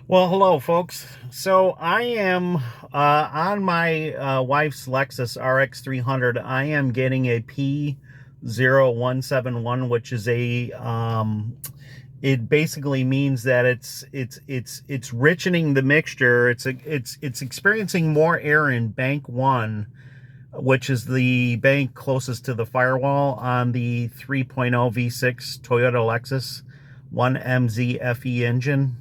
Well, hello, folks. So I am on my wife's Lexus RX300. I am getting a P0171, which is a it basically means that it's richening the mixture. It's experiencing more air in bank one, which is the bank closest to the firewall on the 3.0 V6 Toyota Lexus 1MZ FE engine.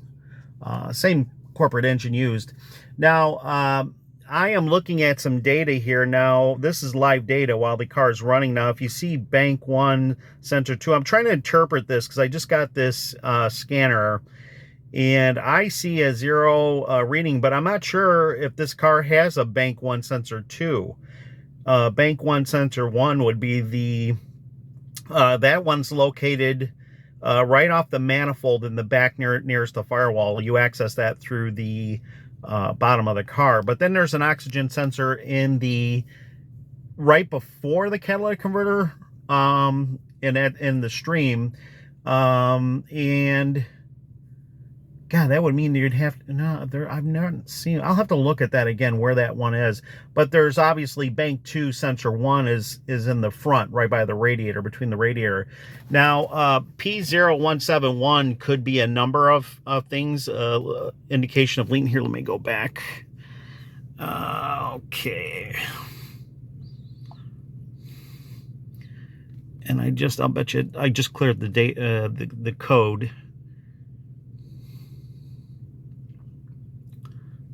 Same corporate engine used. Now, I am looking at some data here. Now, this is live data while the car is running. Now, if you see bank 1, sensor 2, I'm trying to interpret this because I just got this scanner, and I see a 0 reading, but I'm not sure if this car has a bank 1 sensor 2. Bank 1 sensor 1 would be that one's located right off the manifold in the back nearest the firewall. You access that through the bottom of the car. But then there's an oxygen sensor in the right before the catalytic converter in the stream. And God, that would mean you'd have to, no, there, I've not seen, I'll have to look at that again where that one is. But there's obviously bank 2 sensor 1 is in the front, right by the radiator, between the radiator. Now, P0171 could be a number of things, indication of lean. Here, let me go back. Okay. And I'll bet you, I just cleared the data, the code.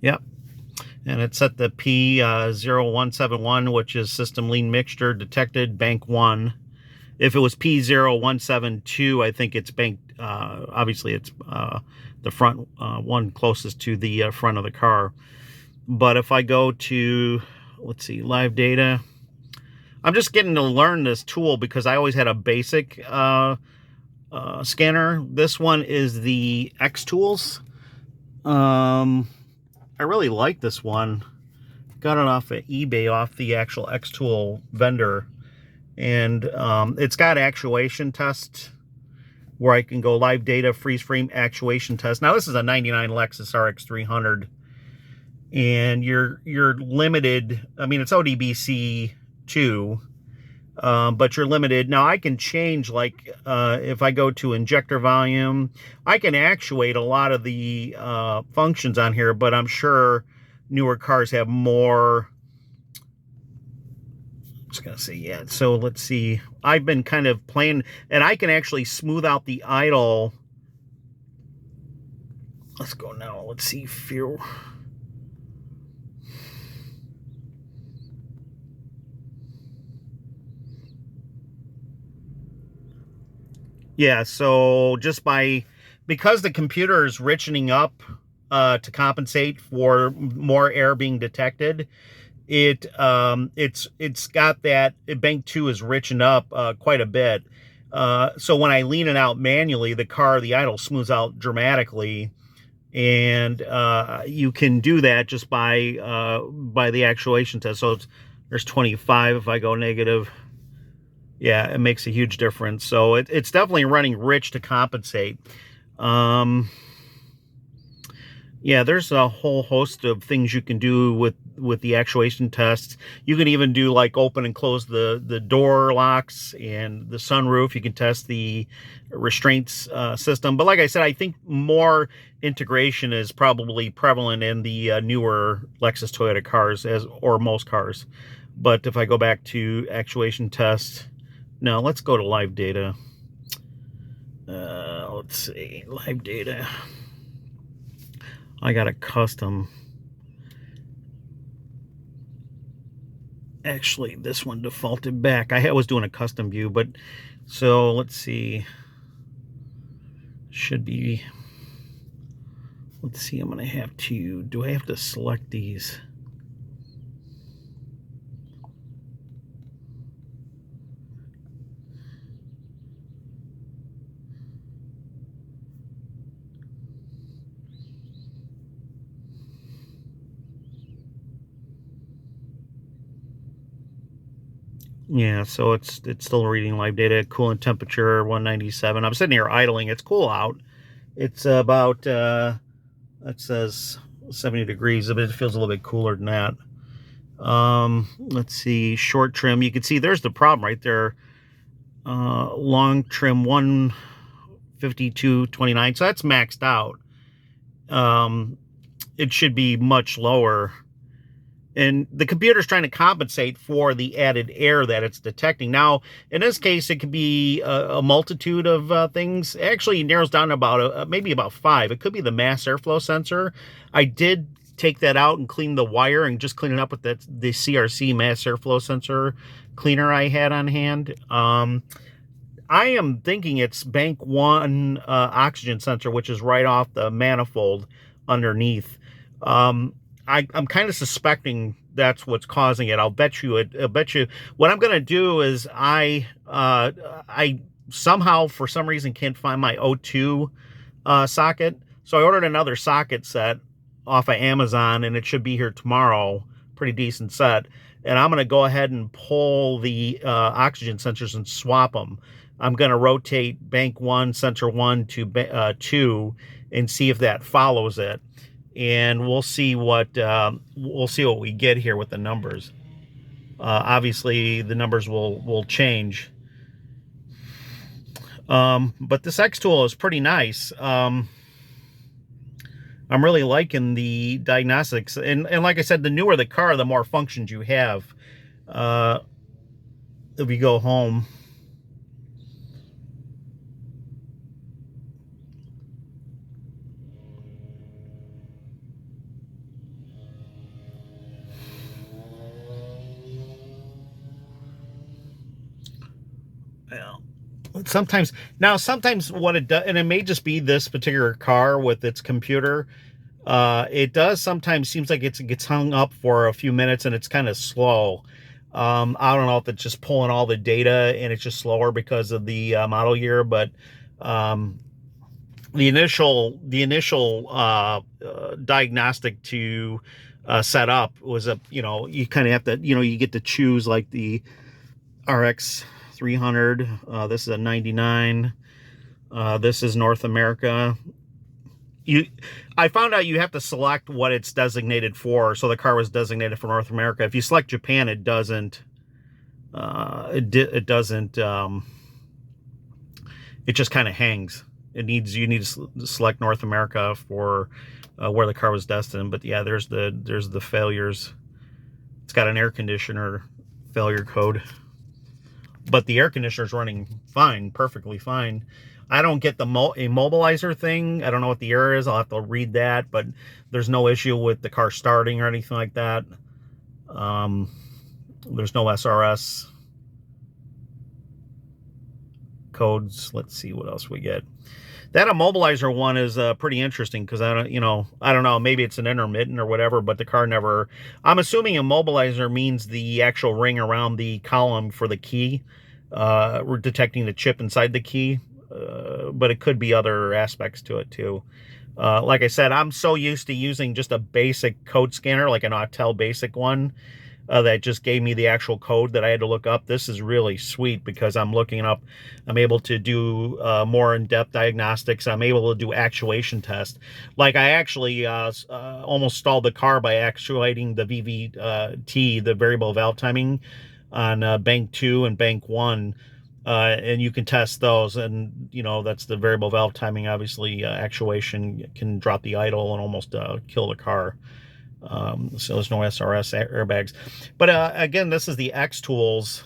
Yep. And it's at the P0171, which is system lean mixture detected bank 1. If it was P0172, I think it's bank, obviously it's the front one closest to the front of the car. But if I go to, let's see, live data, I'm just getting to learn this tool because I always had a basic scanner. This one is the XTools. I really like this one. Got it off of eBay, off the actual XTool vendor. And it's got actuation test where I can go live data, freeze frame actuation test. Now this is a 99 Lexus RX300. And you're limited. I mean, it's ODBC 2, but you're limited. Now I can change, like if I go to injector volume, I can actuate a lot of the functions on here, but I'm sure newer cars have more. I'm just gonna say, yeah. So let's see. I've been kind of playing, and I can actually smooth out the idle. Let's go now. Let's see, fuel. Yeah, so just because the computer is richening up to compensate for more air being detected, it's got that bank 2 is richened up quite a bit. So when I lean it out manually, the idle smooths out dramatically, and you can do that just by the actuation test. So there's 25. If I go negative, yeah, it makes a huge difference. So it's definitely running rich to compensate. Yeah, there's a whole host of things you can do with the actuation tests. You can even do like open and close the door locks and the sunroof. You can test the restraints system. But like I said, I think more integration is probably prevalent in the newer Lexus Toyota cars, or most cars. But if I go back to actuation test, now let's go to live data. Let's see, live data. I got a custom. Actually, this one defaulted back. I was doing a custom view, but so let's see. Should be. Let's see. I'm gonna have to. Do I have to select these? Yeah, so it's still reading live data. Coolant temperature 197. I'm sitting here idling. It's cool out. It's about That says 70 degrees, but it feels a little bit cooler than that. Let's see, short trim. You can see there's the problem right there. Long trim 152.29, so that's maxed out. It should be much lower. And the computer's trying to compensate for the added air that it's detecting. Now, in this case, it could be a multitude of things. It actually narrows down to about maybe about 5. It could be the mass airflow sensor. I did take that out and clean the wire and just clean it up with the CRC mass airflow sensor cleaner I had on hand. I am thinking it's bank 1 oxygen sensor, which is right off the manifold underneath. I'm kind of suspecting that's what's causing it. I'll bet you. What I'm going to do is I somehow, for some reason, can't find my O2 socket. So I ordered another socket set off of Amazon, and it should be here tomorrow. Pretty decent set. And I'm going to go ahead and pull the oxygen sensors and swap them. I'm going to rotate bank 1, sensor 1 to 2 and see if that follows it. And we'll see what we get here with the numbers. Obviously, the numbers will change. But this XTool is pretty nice. I'm really liking the diagnostics. And like I said, the newer the car, the more functions you have. If we go home, sometimes what it does, and it may just be this particular car with its computer, it does sometimes seems like it gets hung up for a few minutes and it's kind of slow. I don't know if it's just pulling all the data and it's just slower because of the model year, but the initial diagnostic to set up was you kind of have to, you get to choose like the RX300. This is a 99. This is North America. I found out you have to select what it's designated for. So the car was designated for North America. If you select Japan, it doesn't. It doesn't. It just kind of hangs. You need to select North America for where the car was destined. But yeah, there's the failures. It's got an air conditioner failure code. But the air conditioner is running fine, perfectly fine. I don't get the immobilizer thing. I don't know what the error is. I'll have to read that, but there's no issue with the car starting or anything like that. There's no SRS codes. Let's see what else we get. That immobilizer one is pretty interesting because I don't know, maybe it's an intermittent or whatever, but the car never. I'm assuming immobilizer means the actual ring around the column for the key. We're detecting the chip inside the key, but it could be other aspects to it too. Like I said, I'm so used to using just a basic code scanner, like an Autel basic one, that just gave me the actual code that I had to look up. This is really sweet because I'm looking up, I'm able to do more in-depth diagnostics. I'm able to do actuation tests. Like I actually almost stalled the car by actuating the VVT, the variable valve timing, on bank 2 and bank 1. And you can test those, and that's the variable valve timing. Obviously, actuation can drop the idle and almost kill the car. So there's no SRS airbags. But again, this is the XTools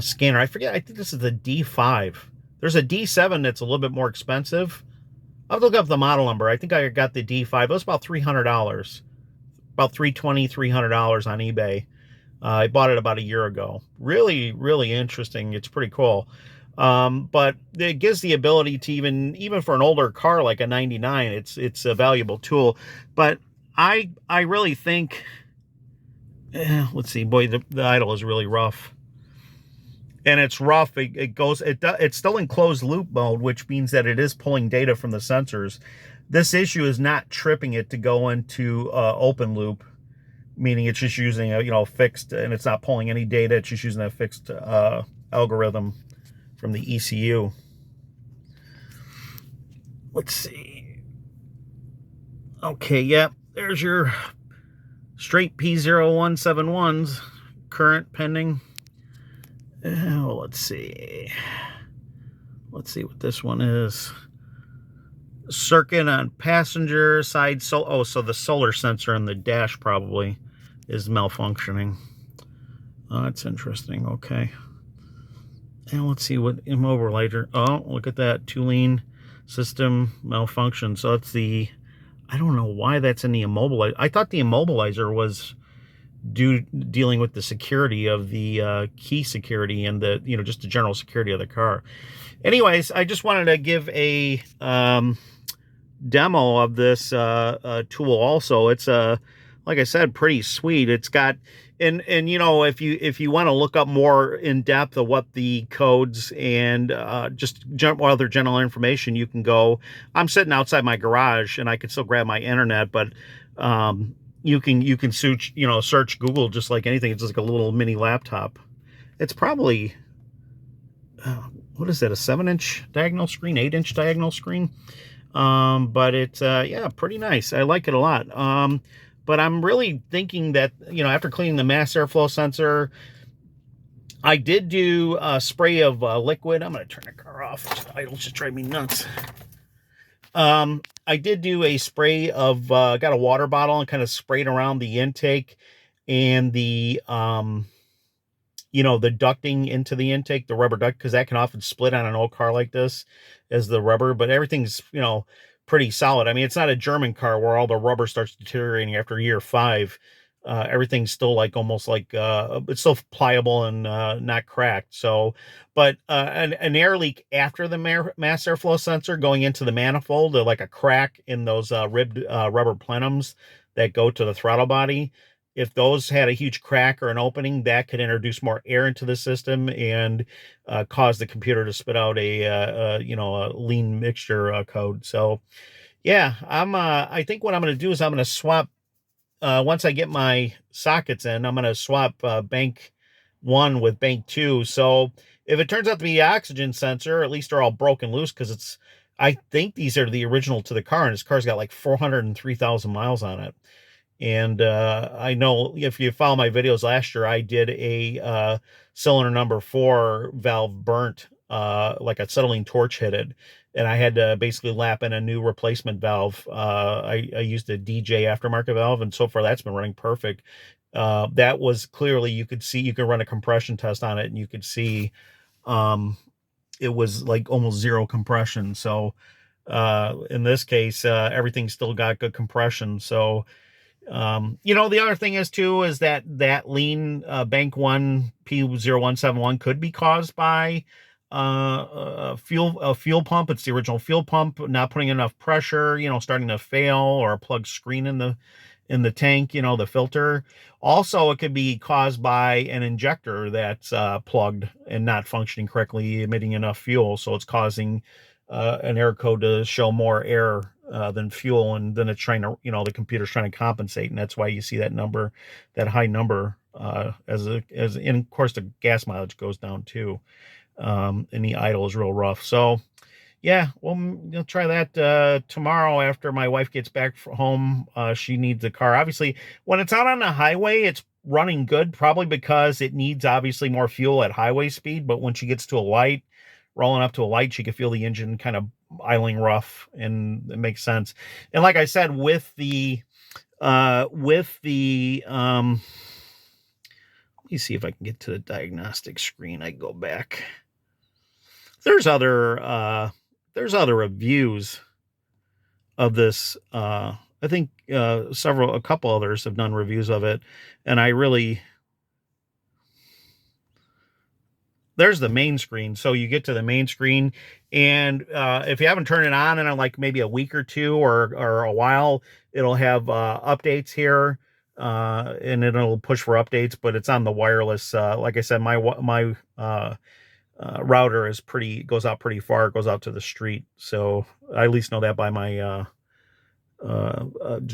scanner. I forget. I think this is the D5. There's a D7 that's a little bit more expensive. I'll have to look up the model number. I think I got the D5. It was about $300, about $320, $300 on eBay. I bought it about a year ago. Really, really interesting. It's pretty cool. But it gives the ability to even for an older car like a 99, it's a valuable tool. But I really think, let's see, boy, the idle is really rough. And it's rough. It's still in closed loop mode, which means that it is pulling data from the sensors. This issue is not tripping it to go into open loop, meaning it's just using a fixed, and it's not pulling any data. It's just using a fixed algorithm from the ECU. let's see. Okay, yep, there's your straight P0171s, current pending. Let's see. Let's see what this one is. Circuit on passenger side. So the solar sensor on the dash probably is malfunctioning. Oh, that's interesting. Okay. And let's see what immobilizer. Oh, look at that. Tooling system malfunction. So that's the, I don't know why that's in the immobilizer. I thought the immobilizer was dealing with the security of the key security and the, just the general security of the car. Anyways, I just wanted to give a demo of this tool also. It's like I said, pretty sweet. It's got, and if you want to look up more in depth of what the codes and just other general information, you can go. I'm sitting outside my garage and I can still grab my internet, but you can search Google just like anything. It's just like a little mini laptop. It's probably what is that, a 7-inch diagonal screen, 8-inch diagonal screen? But it's yeah, pretty nice. I like it a lot. But I'm really thinking that, after cleaning the mass airflow sensor, I did do a spray of liquid. I'm going to turn the car off. It'll just drive me nuts. I did do a spray of, got a water bottle and kind of sprayed around the intake and the ducting into the intake, the rubber duct, because that can often split on an old car like this as the rubber, but everything's, pretty solid. I mean, it's not a German car where all the rubber starts deteriorating after year 5. Everything's still like almost like it's still pliable and not cracked. So, but an air leak after the mass airflow sensor going into the manifold, like a crack in those ribbed rubber plenums that go to the throttle body. If those had a huge crack or an opening, that could introduce more air into the system and cause the computer to spit out a lean mixture code. So, yeah, I think what I'm going to do is I'm going to swap. Once I get my sockets in, I'm going to swap bank 1 with bank 2. So if it turns out to be the oxygen sensor, at least they're all broken loose, because I think these are the original to the car, and this car's got like 403,000 miles on it. And I know if you follow my videos last year, I did a cylinder number 4 valve burnt, like acetylene torch hit it. And I had to basically lap in a new replacement valve. I used a DJ aftermarket valve, and so far that's been running perfect. That was clearly, you could run a compression test on it, and you could see it was like almost zero compression. So in this case, everything still got good compression. So the other thing is too, is that lean bank 1 P0171 could be caused by a fuel pump. It's the original fuel pump not putting enough pressure, starting to fail, or a plug screen in the tank, the filter. Also, it could be caused by an injector that's plugged and not functioning correctly, emitting enough fuel, so it's causing an air code to show more air than fuel, and then it's trying to, the computer's trying to compensate, and that's why you see that number, that high number, and of course the gas mileage goes down too, and the idle is real rough. So yeah, we'll try that tomorrow after my wife gets back home. She needs the car. Obviously, when it's out on the highway, it's running good, probably because it needs obviously more fuel at highway speed. But when she gets to a light, rolling up to a light, she can feel the engine kind of idling rough, and it makes sense. And like I said, with the let me see if I can get to the diagnostic screen. I can go back. There's other reviews of this. I think a couple others have done reviews of it, and there's the main screen. So you get to the main screen, and if you haven't turned it on in like maybe a week or two or a while, it'll have updates here, and it'll push for updates, but it's on the wireless. Like I said, my router goes out pretty far. It goes out to the street. So I at least know that by my,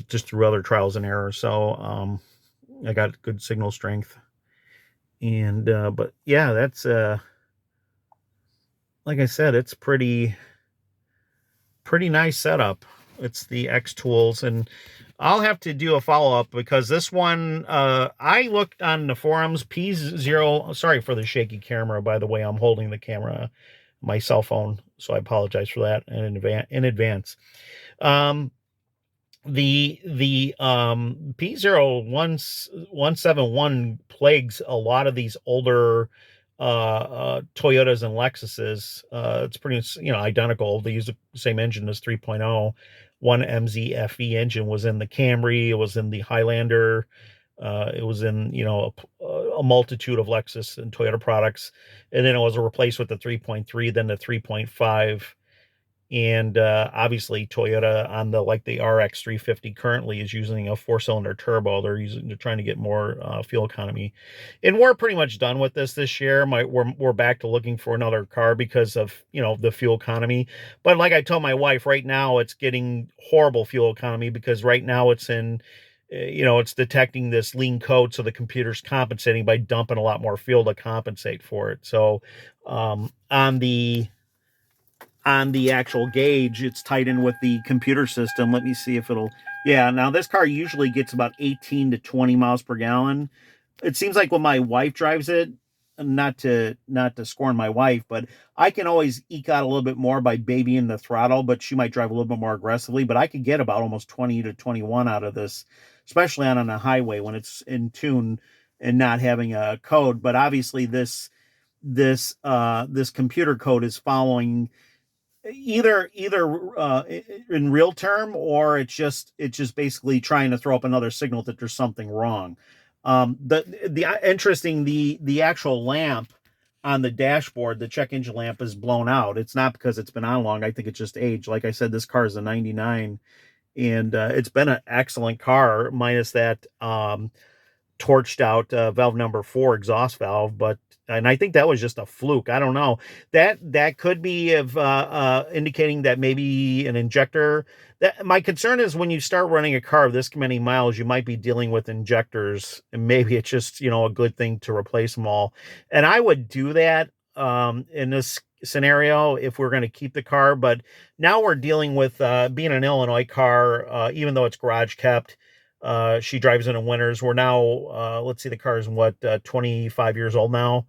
just through other trials and errors. So, I got good signal strength, and, but yeah, that's, like I said, it's pretty pretty nice setup. It's the XTools, and I'll have to do a follow-up because this one, I looked on the forums, P0, sorry for the shaky camera, by the way, I'm holding the camera, my cell phone, so I apologize for that in advance. Um, the P0171 plagues a lot of these older Toyotas and Lexuses. It's pretty, identical. They use the same engine as 3.0. One MZFE engine was in the Camry, it was in the Highlander, it was in, a multitude of Lexus and Toyota products, and then it was replaced with the 3.3, then the 3.5. And obviously Toyota on the RX350 currently is using a 4-cylinder turbo. They're trying to get more fuel economy, and we're pretty much done with this year. We're back to looking for another car because of the fuel economy. But like I told my wife, right now it's getting horrible fuel economy because right now it's in it's detecting this lean code, so the computer's compensating by dumping a lot more fuel to compensate for it. So on the actual gauge, it's tied in with the computer system. Let me see if it'll. Yeah, now this car usually gets about 18 to 20 miles per gallon. It seems like when my wife drives it, not to scorn my wife, but I can always eke out a little bit more by babying the throttle, but she might drive a little bit more aggressively. But I could get about almost 20 to 21 out of this, especially on a highway when it's in tune and not having a code. But obviously this computer code is following either in real term, or it's just basically trying to throw up another signal that there's something wrong. The interesting, the actual lamp on the dashboard, the check engine lamp, is blown out. It's not because it's been on long. I think it's just age. Like I said, this car is a 99, and it's been an excellent car minus that torched out valve number 4 exhaust valve, but and I think that was just a fluke. I don't know. That could be of indicating that maybe an injector. That my concern is when you start running a car of this many miles, you might be dealing with injectors, and maybe it's just a good thing to replace them all. And I would do that in this scenario if we're going to keep the car. But now we're dealing with being an Illinois car, even though it's garage kept. She drives in winters. We're now, let's see, the car is 25 years old now.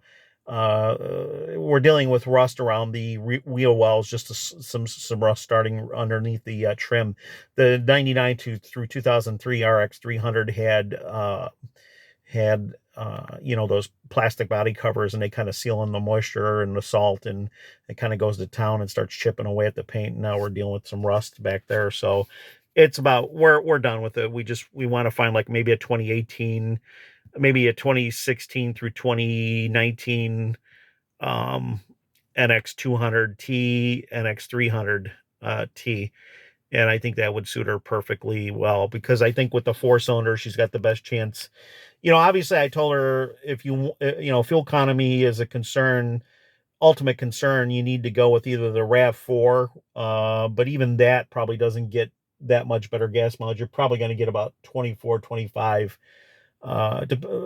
We're dealing with rust around the wheel wells, just some rust starting underneath the trim. The 99 through 2003 RX300 had those plastic body covers, and they kind of seal in the moisture and the salt, and it kind of goes to town and starts chipping away at the paint. And now we're dealing with some rust back there. So it's about we're done with it. We want to find like maybe a 2018, maybe a 2016 through 2019 NX200T, NX300 T. And I think that would suit her perfectly well, because I think with the 4-cylinder, she's got the best chance. Obviously I told her, if fuel economy is a ultimate concern, you need to go with either the RAV4, but even that probably doesn't get that much better gas mileage. You're probably going to get about 24, 25,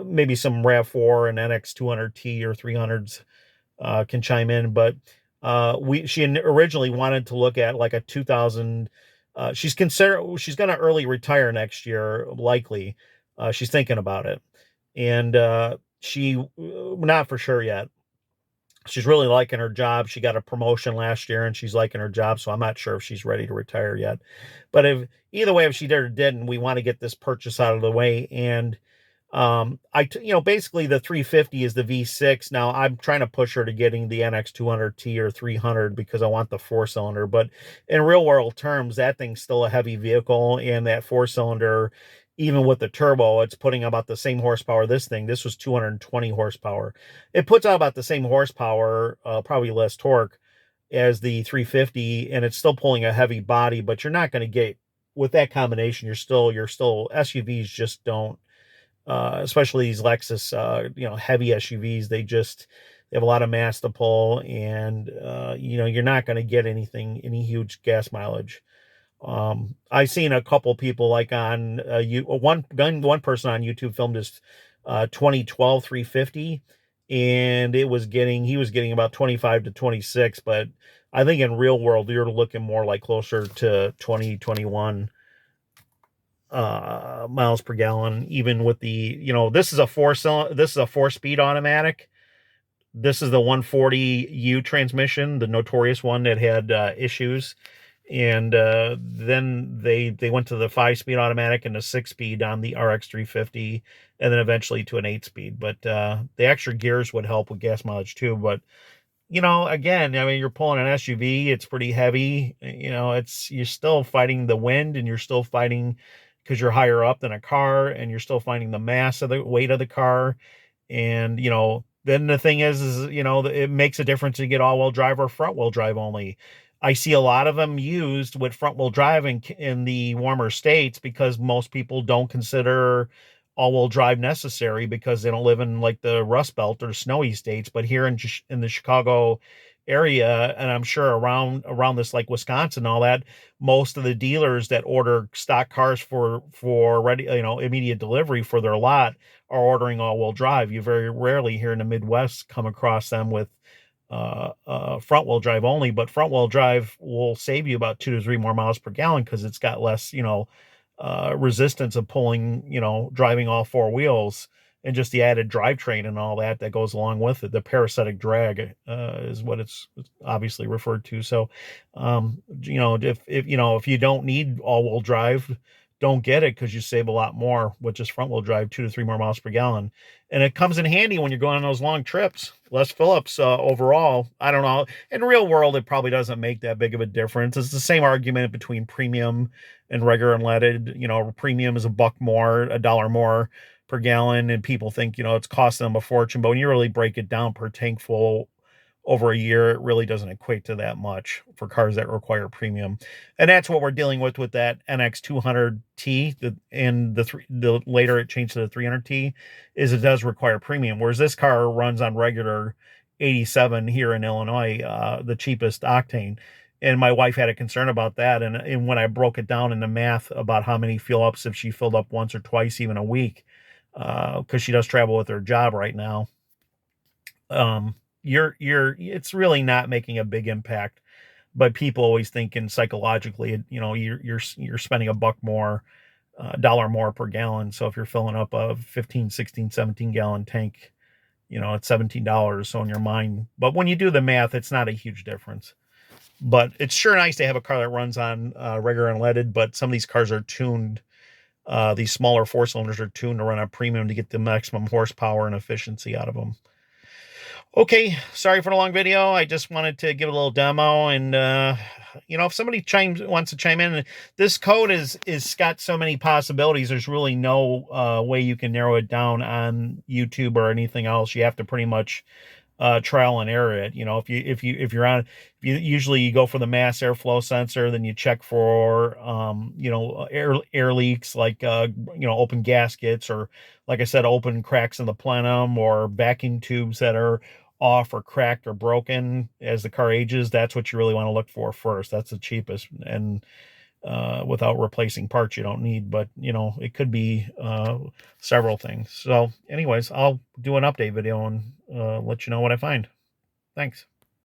maybe some RAV4 and NX200T or 300s can chime in. But she originally wanted to look at like a 2000. She's going to early retire next year, likely. She's thinking about it, and she not for sure yet. She's really liking her job. She got a promotion last year and she's liking her job. So I'm not sure if she's ready to retire yet. But either way, if she did or didn't, we want to get this purchase out of the way. And basically the 350 is the V6. Now I'm trying to push her to getting the NX200T or 300 because I want the 4-cylinder. But in real world terms, that thing's still a heavy vehicle, and that 4-cylinder, even with the turbo, it's putting about the same horsepower. This was 220 horsepower. It puts out about the same horsepower, probably less torque, as the 350, and it's still pulling a heavy body. But you're not going to get, with that combination, you're still SUVs just don't, especially these Lexus, heavy SUVs. They have a lot of mass to pull, and you're not going to get any huge gas mileage. I've seen a couple people like on one person on YouTube filmed his 2012 350, and he was getting about 25 to 26, but I think in real world you're looking more like closer to 20, 21 miles per gallon, even with the, this is a four-speed automatic. This is the 140U transmission, the notorious one that had issues. And then they went to the 5-speed automatic and a 6-speed on the RX350, and then eventually to an 8-speed. But the extra gears would help with gas mileage too. But again, I mean, you're pulling an SUV, it's pretty heavy. You're still fighting the wind, and you're still fighting because you're higher up than a car, and you're still fighting the mass of the weight of the car. And, then the thing is, it makes a difference to get all-wheel drive or front-wheel drive only. I see a lot of them used with front-wheel drive in the warmer states because most people don't consider all-wheel drive necessary because they don't live in like the Rust Belt or snowy states. But here in the Chicago area, and I'm sure around this, like Wisconsin and all that, most of the dealers that order stock cars for ready, immediate delivery for their lot are ordering all-wheel drive. You very rarely here in the Midwest come across them with front-wheel drive only, but front-wheel drive will save you about 2 to 3 more miles per gallon because it's got less, resistance of pulling, driving all four wheels, and just the added drivetrain and all that goes along with it. The parasitic drag is what it's obviously referred to. So, if you don't need all-wheel drive, don't get it because you save a lot more with just front-wheel drive, 2 to 3 more miles per gallon. And it comes in handy when you're going on those long trips. Less Phillips overall. I don't know. In real world, it probably doesn't make that big of a difference. It's the same argument between premium and regular unleaded. Premium is $1 more per gallon, and people think, it's costing them a fortune. But when you really break it down per tank full over a year, it really doesn't equate to that much for cars that require premium. And that's what we're dealing with that NX200T, and the later it changed to the 300T, is it does require premium. Whereas this car runs on regular 87 here in Illinois, the cheapest octane. And my wife had a concern about that. And when I broke it down in the math about how many fill ups, if she filled up once or twice, even a week, because she does travel with her job right now, it's really not making a big impact. But people always thinking psychologically, you're spending $1 more per gallon. So if you're filling up a 15, 16, 17 gallon tank, it's $17. So in your mind, but when you do the math, it's not a huge difference. But it's sure nice to have a car that runs on regular unleaded. But some of these cars are tuned. These smaller 4-cylinders are tuned to run on premium to get the maximum horsepower and efficiency out of them. Okay, sorry for the long video. I just wanted to give a little demo, and if somebody wants to chime in, this code is got so many possibilities. There's really no way you can narrow it down on YouTube or anything else. You have to pretty much trial and error it. If you usually go for the mass airflow sensor, then you check for air leaks, like open gaskets, or like I said, open cracks in the plenum, or vacuum tubes that are off or cracked or broken as the car ages. That's what you really want to look for first. That's the cheapest, and without replacing parts you don't need. But it could be several things. So anyways, I'll do an update video and let you know what I find. Thanks.